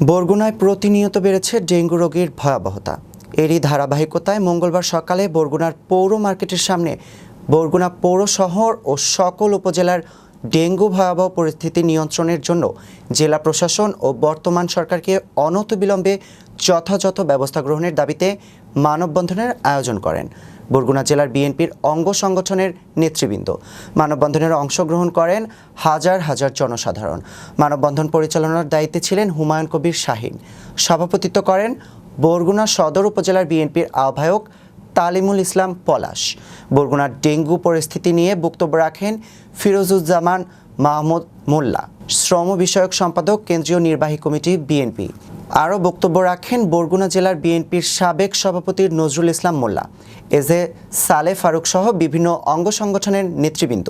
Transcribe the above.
বরগুনায় প্রতিনিয়ত বেড়েছে ডেঙ্গু রোগীর ভয়াবহতা। এরই ধারাবাহিকতায় মঙ্গলবার সকালে বরগুনার পৌর মার্কেটের সামনে বরগুনা পৌর শহর ও সকল উপজেলার ডেঙ্গু ভয়াবহ পরিস্থিতি নিয়ন্ত্রণের জন্য জেলা প্রশাসন ও বর্তমান সরকারকে অনতিবিলম্বে যথাযথ ব্যবস্থা গ্রহণের দাবিতে মানববন্ধনের আয়োজন করেন বরগুনা জেলার বিএনপির অঙ্গ সংগঠনের নেতৃবৃন্দ। মানববন্ধনের অংশগ্রহণ করেন হাজার হাজার জনসাধারণ। মানববন্ধন পরিচালনার দায়িত্বে ছিলেন হুমায়ুন কবির শাহীন। সভাপতিত্ব করেন বরগুনা সদর উপজেলার বিএনপির আহ্বায়ক তালিমুল ইসলাম পলাশ। বরগুনার ডেঙ্গু পরিস্থিতি নিয়ে বক্তব্য রাখেন ফিরোজুজ্জামান মাহমুদ মোল্লা, শ্রম বিষয়ক সম্পাদক, কেন্দ্রীয় নির্বাহী কমিটি, বিএনপি। আরও বক্তব্য রাখেন বরগুনা জেলার বিএনপির সাবেক সভাপতি নজরুল ইসলাম মোল্লা, এজে সালে ফারুক সহ বিভিন্ন অঙ্গ সংগঠনের নেতৃবৃন্দ।